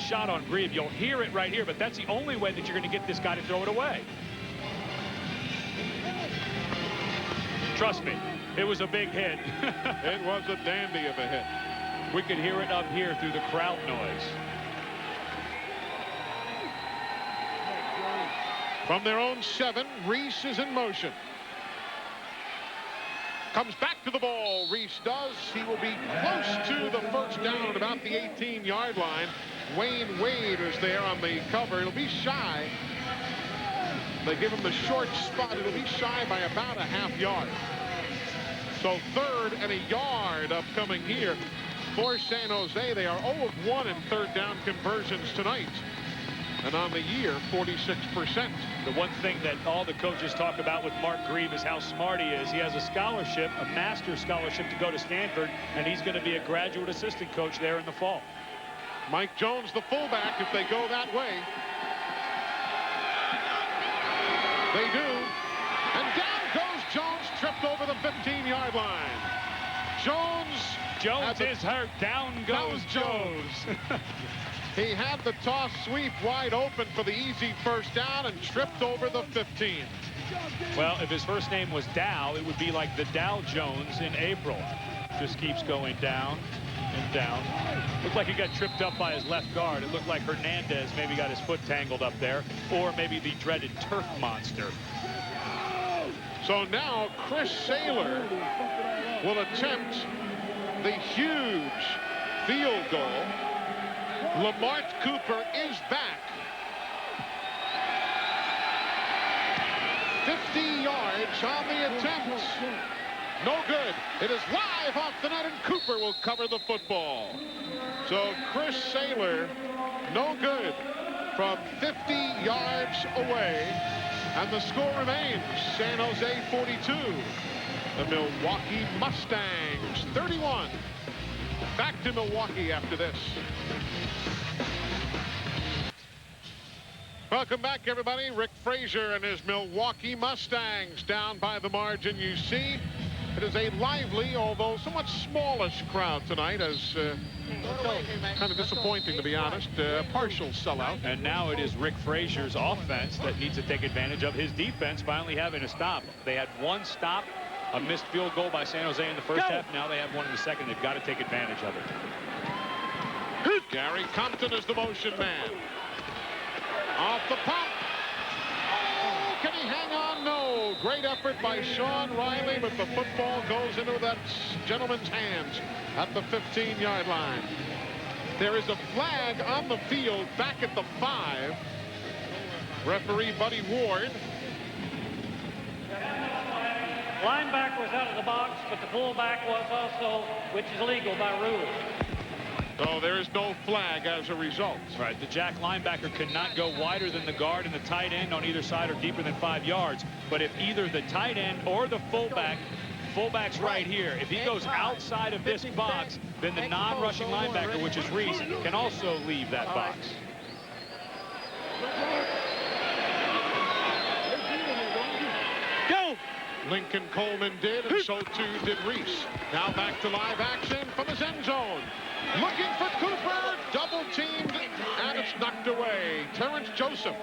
shot on Grieve. You'll hear it right here, but that's the only way that you're going to get this guy to throw it away. Trust me, it was a big hit. It was a dandy of a hit. We could hear it up here through the crowd noise. From their own 7, Reese is in motion. Comes back to the ball. Reese does. He will be close to the first down at about the 18-yard line. Wayne Wade is there on the cover. It'll be shy. They give him the short spot. It'll be shy by about a half yard. So 3rd and a yard upcoming here for San Jose. They are 0 of 1 in 3rd down conversions tonight. And on the year, 46%. The one thing that all the coaches talk about with Mark Grieve is how smart he is. He has a scholarship, a master's scholarship to go to Stanford, and he's going to be a graduate assistant coach there in the fall. Mike Jones, the fullback, if they go that way. They do. And down goes Jones, tripped over the 15-yard line. Jones is hurt. Down goes Jones. He had the toss sweep wide open for the easy first down and tripped over the 15. Well, if his first name was Dow, it would be like the Dow Jones in April. Just keeps going down and down. Looked like he got tripped up by his left guard. It looked like Hernandez maybe got his foot tangled up there, or maybe the dreaded turf monster. So now Chris Saylor will attempt the huge field goal. Lamart Cooper is back. 50 yards on the attempt. No good. It is live off the net, and Cooper will cover the football. So Chris Saylor, no good from 50 yards away. And the score remains San Jose 42. The Milwaukee Mustangs 31. Back to Milwaukee after this. Welcome back, everybody. Rick Frazier and his Milwaukee Mustangs down by the margin. You see, it is a lively, although somewhat smallish crowd tonight, as kind of disappointing, to be honest. Partial sellout. And now it is Rick Frazier's offense that needs to take advantage of his defense finally having a stop. They had one stop, a missed field goal by San Jose in the first half. Now they have one in the second. They've got to take advantage of it. Gary Compton is the motion man. Off the pump. Oh, can he hang on? No. Great effort by Sean Riley, but the football goes into that gentleman's hands at the 15-yard line. There is a flag on the field back at the 5. Referee Buddy Ward. Linebacker was out of the box, but the fullback was also, which is legal by rule. So there is no flag as a result. Right. The jack linebacker cannot go wider than the guard and the tight end on either side, or deeper than 5 yards. But if either the tight end or the fullback's right here, if he goes outside of this box, then the non-rushing linebacker, which is Reese, can also leave that box. Go! Lincoln Coleman did, and so too did Reese. Now back to live action from his end zone. Looking for Cooper, double teamed, and it's knocked away. Terrence Joseph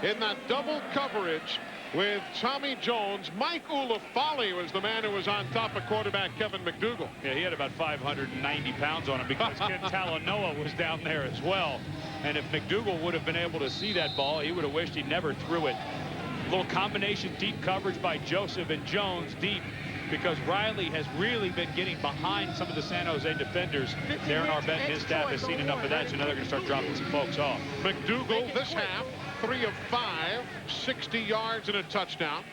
in that double coverage with Tommy Jones. Mike Ulafali was the man who was on top of quarterback Kevin McDougal. Yeah, he had about 590 pounds on him because Ken Talanoa was down there as well. And if McDougal would have been able to see that ball, he would have wished he never threw it. A little combination deep coverage by Joseph and Jones deep, because Riley has really been getting behind some of the San Jose defenders. Darren Arbette and his staff has seen enough of that, so now they're going to start dropping some folks off. McDougal this half, 3 of 5, 60 yards and a touchdown.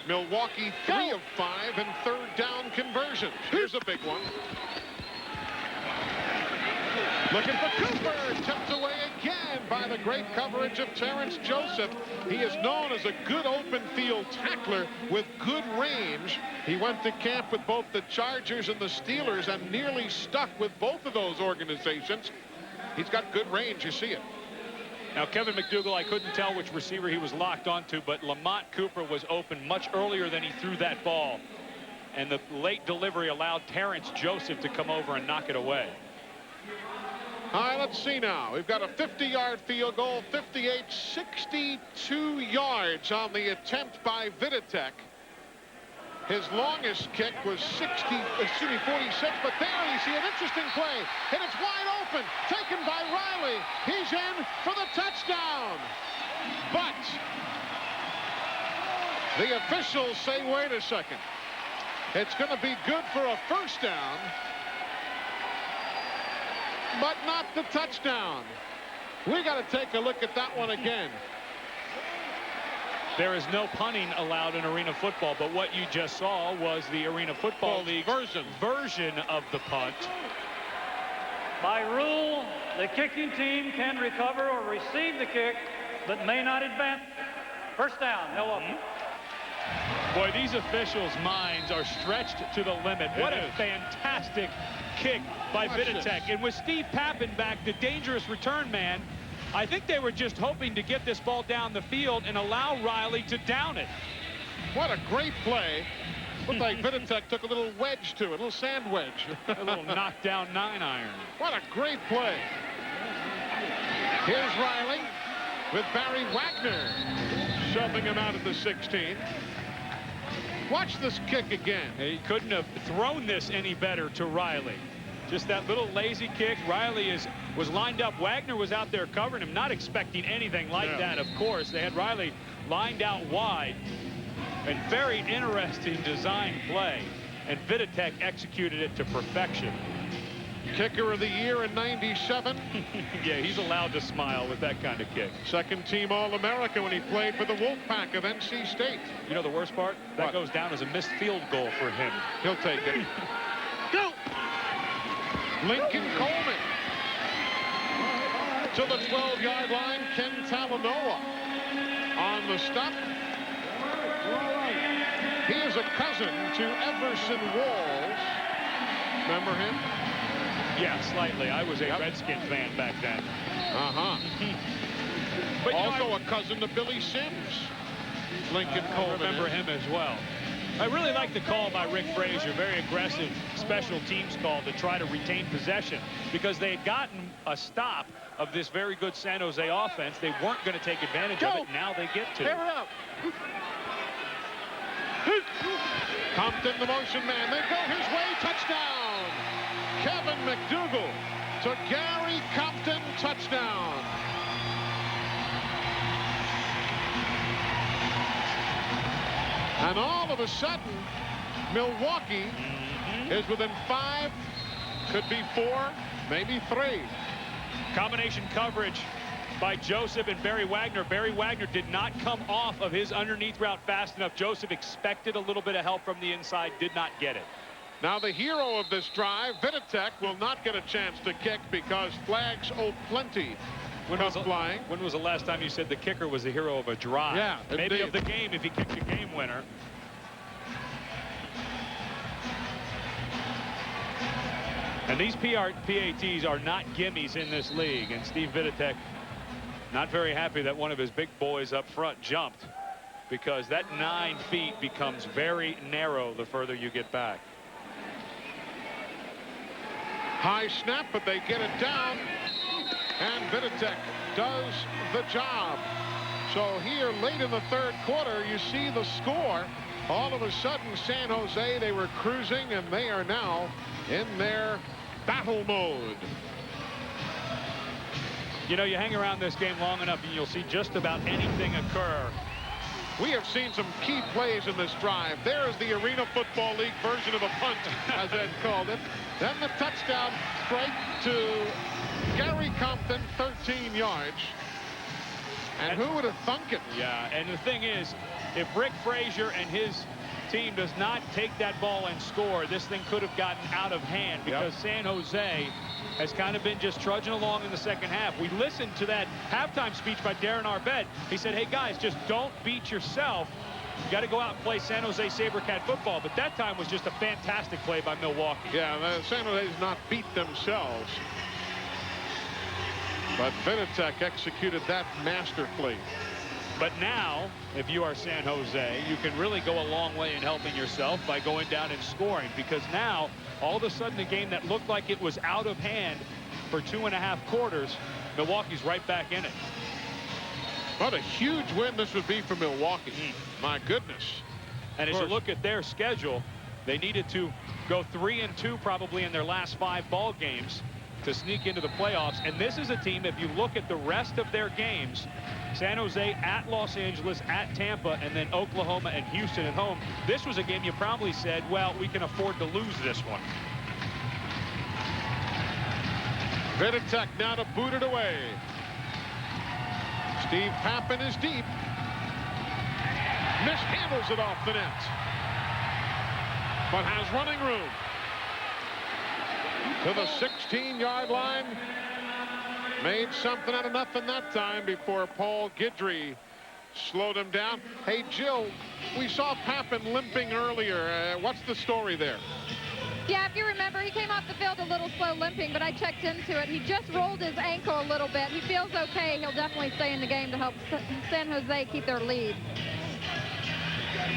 Milwaukee 3 of 5 in 3rd down conversions. Here's a big one. Looking for Cooper, tipped away again by the great coverage of Terrence Joseph. He is known as a good open field tackler with good range. He went to camp with both the Chargers and the Steelers and nearly stuck with both of those organizations. He's got good range, you see it. Now, Kevin McDougal, I couldn't tell which receiver he was locked onto, but Lamont Cooper was open much earlier than he threw that ball. And the late delivery allowed Terrence Joseph to come over and knock it away. All right, let's see now. We've got a 50-yard field goal, 58, 62 yards on the attempt by Viditek. His longest kick was 46, but there you see an interesting play, and it's wide open, taken by Riley. He's in for the touchdown. But the officials say, wait a second. It's going to be good for a first down, but not the touchdown. We got to take a look at that one again. There is no punting allowed in arena football, but what you just saw was the Arena Football League version of the punt. By rule, the kicking team can recover or receive the kick, but may not advance. First down, Milwaukee. Boy, these officials' minds are stretched to the limit. What a fantastic kick by Viditek. And with Steve Pappen back, the dangerous return man, I think they were just hoping to get this ball down the field and allow Riley to down it. What a great play. Looked like Viditek took a little wedge to it, a little sand wedge. A little knockdown 9-iron. What a great play. Here's Riley with Barry Wagner shoving him out at the 16. Watch this kick again. He couldn't have thrown this any better to Riley. Just that little lazy kick. Riley was lined up. Wagner was out there covering him, not expecting anything like that, of course. They had Riley lined out wide. And very interesting design play. And Viditek executed it to perfection. Kicker of the year in '97. Yeah, he's allowed to smile with that kind of kick. Second team All-American when he played for the Wolfpack of NC State. You know the worst part? That goes down as a missed field goal for him. He'll take it. Go! Lincoln Coleman to the 12-yard line. Ken Talanoa on the stop. He is a cousin to Everson Walls. Remember him? Yeah, slightly. I was a Redskins fan back then. But also a cousin to Billy Sims. Lincoln Coleman. I remember him as well. I really like the call by Rick Frazier. Very aggressive special teams call to try to retain possession because they had gotten a stop of this very good San Jose offense. They weren't going to take advantage of it. Now they get to. Tear it up. Compton, the motion man. They go his way. Touchdown. Kevin McDougal to Gary Compton. Touchdown. And all of a sudden, Milwaukee is within 5, could be 4, maybe 3. Combination coverage by Joseph and Barry Wagner. Barry Wagner did not come off of his underneath route fast enough. Joseph expected a little bit of help from the inside, did not get it. Now the hero of this drive, Viditek, will not get a chance to kick because flags plenty. When was the last time you said the kicker was the hero of a drive? Yeah, maybe of the game if he kicked a game winner. And these PATs are not gimmies in this league. And Steve Viditek not very happy that one of his big boys up front jumped, because that 9 feet becomes very narrow the further you get back. High snap, but they get it down. And Viditek does the job. So here late in the third quarter, you see the score. All of a sudden, San Jose, they were cruising, and they are now in their battle mode. You know, you hang around this game long enough, and you'll see just about anything occur. We have seen some key plays in this drive. There is the Arena Football League version of a punt, as Ed called it. Then the touchdown strike to Gary Compton, 13 yards. And who would have thunk it? Yeah, and the thing is, if Rick Frazier and his team does not take that ball and score, this thing could have gotten out of hand, because San Jose has kind of been just trudging along in the second half. We listened to that halftime speech by Darren Arbet. He said, hey, guys, just don't beat yourself. You got to go out and play San Jose Sabrecat football. But that time was just a fantastic play by Milwaukee. Yeah, San Jose's not beat themselves. But Viditek executed that masterfully. But now, if you are San Jose, you can really go a long way in helping yourself by going down and scoring, because now, all of a sudden, a game that looked like it was out of hand for 2.5 quarters, Milwaukee's right back in it. What a huge win this would be for Milwaukee. My goodness. And as you look at their schedule, they needed to go 3-2 probably in their last 5 ball games to sneak into the playoffs. And this is a team, if you look at the rest of their games, San Jose at Los Angeles, at Tampa, and then Oklahoma and Houston at home, this was a game you probably said, well, we can afford to lose this one. Viditek now to boot it away. Steve Pappen is deep. Mishandles it off the net, but has running room to the 16-yard line. Made something out of nothing that time before Paul Guidry slowed him down. Hey, Jill, we saw Pappen limping earlier. What's the story there? Yeah, if you remember, he came off the field a little slow limping, but I checked into it. He just rolled his ankle a little bit. He feels okay. He'll definitely stay in the game to help San Jose keep their lead.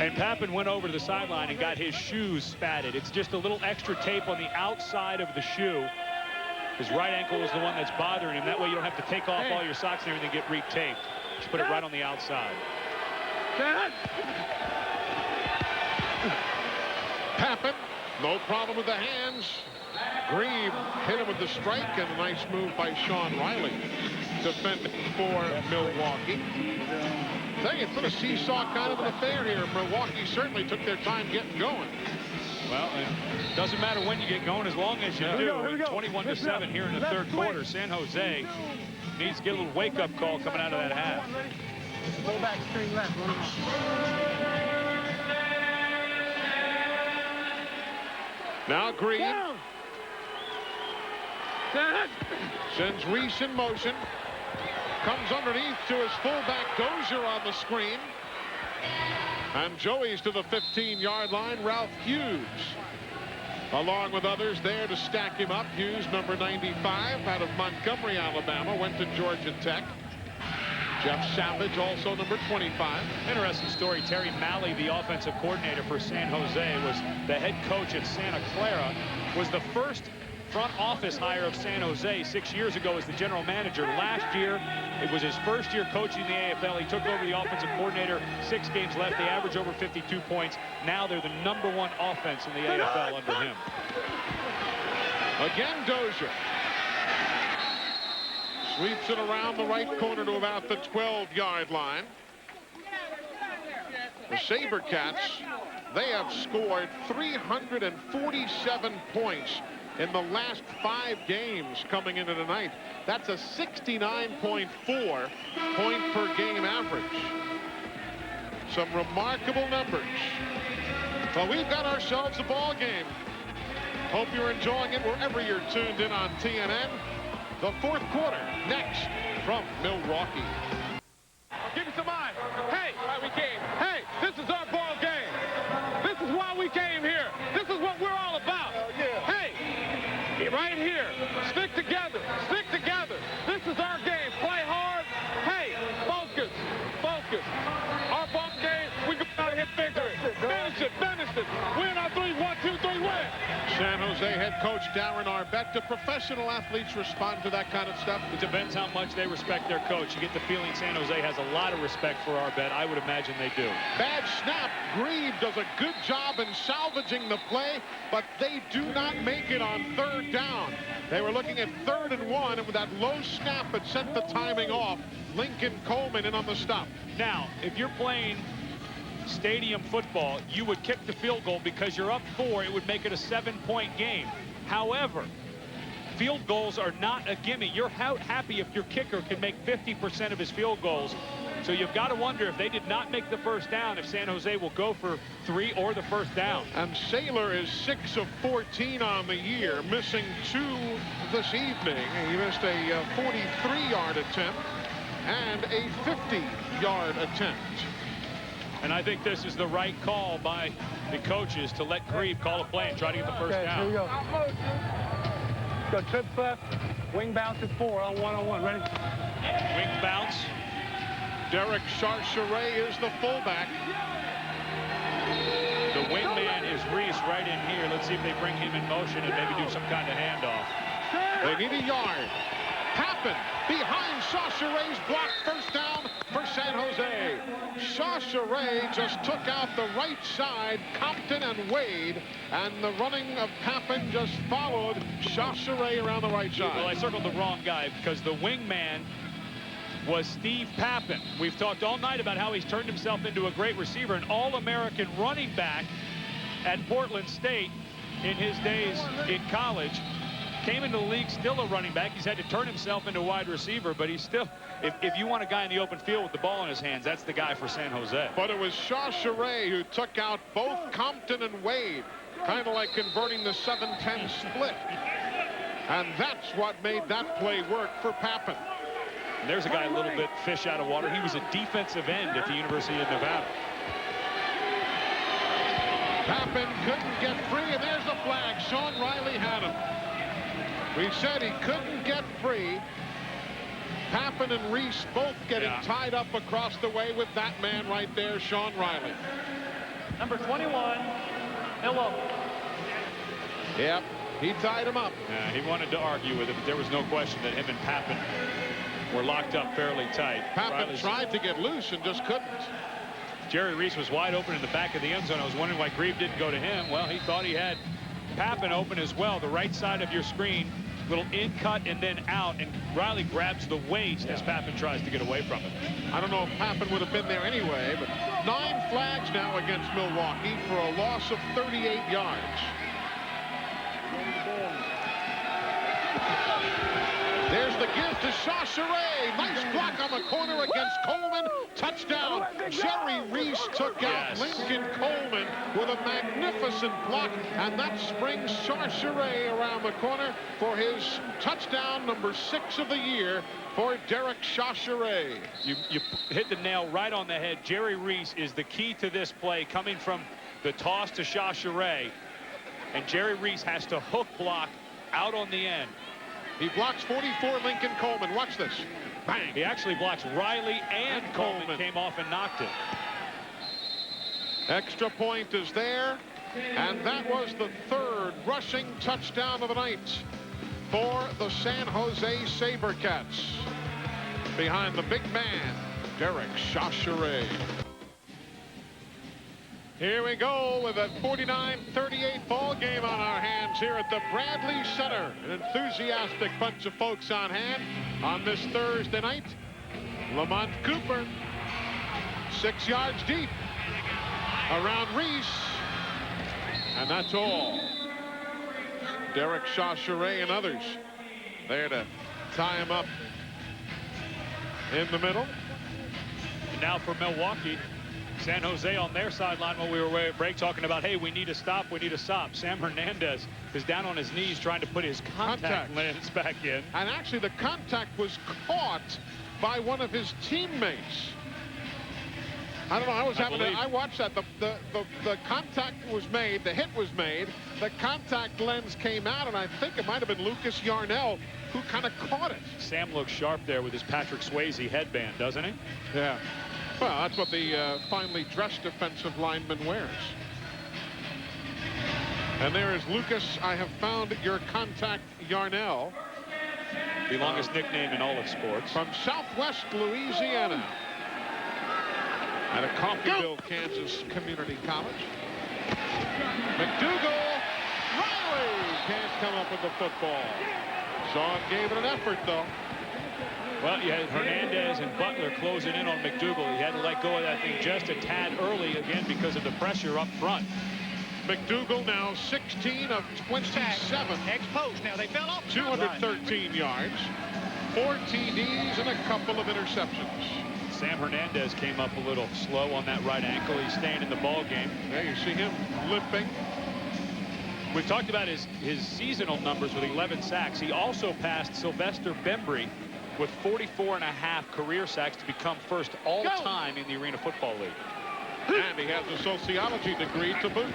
And Pappen went over to the sideline and got his shoes spatted. It's just a little extra tape on the outside of the shoe. His right ankle is the one that's bothering him. That way you don't have to take off all your socks and everything, get retaped. Just put it right on the outside. Pappen, no problem with the hands. Grieve hit him with the strike, and a nice move by Sean Riley defending for Milwaukee. I think it's been a seesaw kind of an affair here. Milwaukee certainly took their time getting going. Well, it doesn't matter when you get going as long as you do. 21-7 here in the third quarter. San Jose needs to get a little wake-up call coming out of that half. Pull back, string left, run off. Now Green sends Reese in motion. Comes underneath to his fullback Dozier on the screen. And Joey's to the 15-yard line. Ralph Hughes, along with others there to stack him up. Hughes, number 95, out of Montgomery, Alabama, went to Georgia Tech. Jeff Savage, also number 25. Interesting story. Terry Malley, the offensive coordinator for San Jose, was the head coach at Santa Clara, was the first front office hire of San Jose 6 years ago as the general manager. Last year, it was his first year coaching the AFL. He took over the offensive coordinator. 6 games left. They average over 52 points. Now they're the #1 offense in the AFL under him. Again, Dozier sweeps it around the right corner to about the 12-yard line. The Sabrecats, they have scored 347 points in the last 5 games coming into tonight. That's a 69.4 point per game average. Some remarkable numbers. Well, we've got ourselves a ball game. Hope you're enjoying it wherever you're tuned in on TNN. The fourth quarter next from Milwaukee. Give me some eyes. Hey, why we came. Hey, this is our ball game. This is why we came here. This is what we're all about. Hey, right here. Stick together. Stick together. This is our game. Play hard. Hey, focus. Focus. Our ball game, we go out and hit victory. Finish it. Finish it. Win our 3. 1, 2, 3, win. San Jose head coach Darren Arbette. Do professional athletes respond to that kind of stuff? It depends how much they respect their coach. You get the feeling San Jose has a lot of respect for Arbette. I would imagine they do. Bad snap. Grieve does a good job in salvaging the play, but they do not make it on 3rd down. They were looking at 3rd and 1, and with that low snap, it sent the timing off. Lincoln Coleman in on the stop. Now, if you're playing stadium football, you would kick the field goal because you're up 4. It would make it a 7-point game. However, field goals are not a gimme. You're happy if your kicker can make 50% of his field goals. So you've got to wonder if they did not make the first down, if San Jose will go for 3 or the first down. And Saylor is 6 of 14 on the year, missing 2 this evening. He missed a 43-yard attempt and a 50-yard attempt. And I think this is the right call by the coaches to let Grieve call a play and try to get the first down. Here we go. Go trip left, wing bounce at 4 on 1-on-1. Ready? Wing bounce. Derek Charcheret is the fullback. The wingman is Reese right in here. Let's see if they bring him in motion and maybe do some kind of handoff. They need a yard. Pappen behind Chaucheray's block. First down for San Jose. Chaucheray just took out the right side, Compton and Wade, and the running of Pappen just followed Chaucheray around the right side. Well, I circled the wrong guy because the wingman was Steve Pappen. We've talked all night about how he's turned himself into a great receiver, an all-American running back at Portland State in his days in college. Came into the league still a running back. He's had to turn himself into a wide receiver, but he's still, if you want a guy in the open field with the ball in his hands, that's the guy for San Jose. But it was Chaucheray who took out both Compton and Wade, kind of like converting the 7-10 split. And that's what made that play work for Pappen. And there's a guy a little bit fish out of water. He was a defensive end at the University of Nevada. Pappen couldn't get free, and there's the flag. Sean Riley had him. We said he couldn't get free. Pappen and Reese both getting tied up across the way with that man right there, Sean Riley. Number 21, Milwaukee. Yep, he tied him up. Yeah, he wanted to argue with it, but there was no question that him and Pappen were locked up fairly tight. Pappen tried to get loose and just couldn't. Jerry Reese was wide open in the back of the end zone. I was wondering why Grieve didn't go to him. Well, he thought he had Pappen open as well. The right side of your screen, little in cut and then out, and Riley grabs the waist as Pappen tries to get away from it. I don't know if Pappen would have been there anyway, but 9 flags now against Milwaukee for a loss of 38 yards. There's the give to Chaucheray. Nice block on the corner against Coleman. Touchdown. Jerry Reese took out Lincoln Coleman with a magnificent block, and that springs Chaucheray around the corner for his touchdown number 6 of the year for Derek Chaucheray. You hit the nail right on the head. Jerry Reese is the key to this play, coming from the toss to Chaucheray, and Jerry Reese has to hook block out on the end. He blocks 44 Lincoln Coleman. Watch this. Bang. He actually blocks Riley and Coleman came off and knocked it. Extra point is there, and that was the 3rd rushing touchdown of the night for the San Jose Sabrecats. Behind the big man, Derek Chaucheray. Here we go with a 49-38 ball game on our hands here at the Bradley Center. An enthusiastic bunch of folks on hand on this Thursday night. Lamont Cooper, 6 yards deep around Reese, and that's all. Derek Chaucheray and others there to tie him up in the middle. And now for Milwaukee. San Jose on their sideline while we were away at break talking about, hey, we need to stop, we need to stop. Sam Hernandez is down on his knees trying to put his contact lens back in. And actually the contact was caught by one of his teammates. I don't know, I watched that. The contact was made, the hit was made, the contact lens came out, and I think it might have been Lucas Yarnell who kind of caught it. Sam looks sharp there with his Patrick Swayze headband, doesn't he? Yeah. Well, that's what the finely dressed defensive lineman wears. And there is Lucas. I have found your contact, Yarnell. The longest nickname in all of sports. From Southwest Louisiana. At a Coffeyville, Kansas Community College. McDougal. Riley can't come up with the football. Shaw gave it an effort, though. Well, you had Hernandez and Butler closing in on McDougal. He had to let go of that thing just a tad early again because of the pressure up front. McDougal now 16 of 27. Exposed now. They fell off. 213 yards, 4 TDs, and a couple of interceptions. Sam Hernandez came up a little slow on that right ankle. He's staying in the ball game. There you see him limping. We've talked about his seasonal numbers with 11 sacks. He also passed Sylvester Bembry with 44.5 career sacks to become first all-time in the Arena Football League. And he has a sociology degree to boot.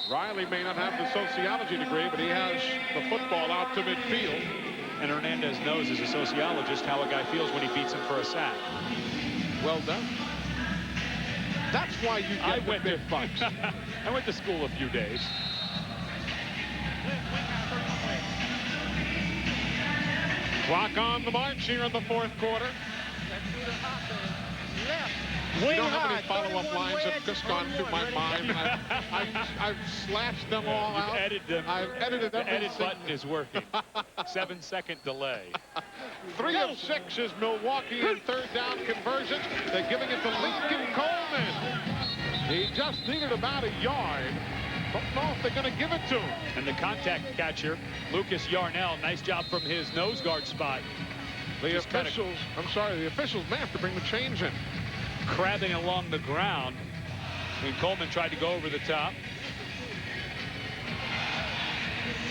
Riley may not have the sociology degree, but he has the football out to midfield. And Hernandez knows as a sociologist how a guy feels when he beats him for a sack. Well done. That's why you get the big bucks. I went to school a few days. Clock on the march here in the fourth quarter. You know how many follow-up lines have just gone through my mind? I've slashed them all out. Edited them. I've edited them. The edit button is working. 7-second delay. 3 of 6 is Milwaukee in third down conversions. They're giving it to Lincoln Coleman. He just needed about a yard. Don't know if they're going to give it to him. And the contact catcher, Lucas Yarnell, nice job from his nose guard spot. The officials may have to bring the change in. Crabbing along the ground. And Coleman tried to go over the top.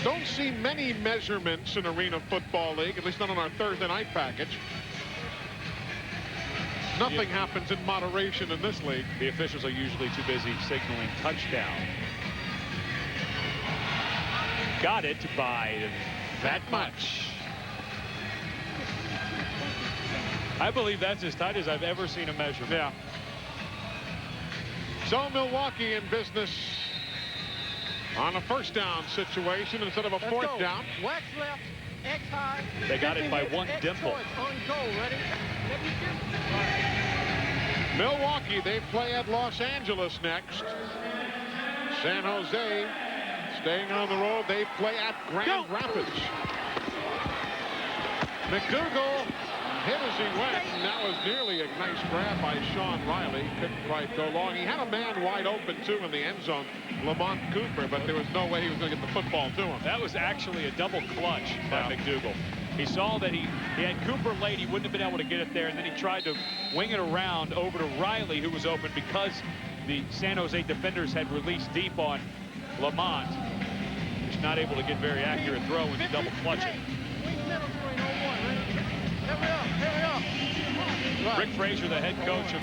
Don't see many measurements in Arena Football League, at least not on our Thursday night package. Nothing happens in moderation in this league. The officials are usually too busy signaling touchdown. Got it by that much. I believe that's as tight as I've ever seen a measurement. Yeah. So Milwaukee in business on a first down situation instead of a fourth down. Wax left, X high. They got it by one dimple. On goal, ready? Milwaukee, they play at Los Angeles next. San Jose staying on the road. They play at Grand Rapids. McDougal hit as he went, and that was nearly a nice grab by Sean Riley. Couldn't quite go long. He had a man wide open, too, in the end zone, Lamont Cooper, but there was no way he was going to get the football to him. That was actually a double clutch by McDougal. He saw that he had Cooper late. He wouldn't have been able to get it there, and then he tried to wing it around over to Riley, who was open because the San Jose defenders had released deep on Lamont. He's not able to get very accurate throw when you double clutch it. Rick Frazier, the head coach of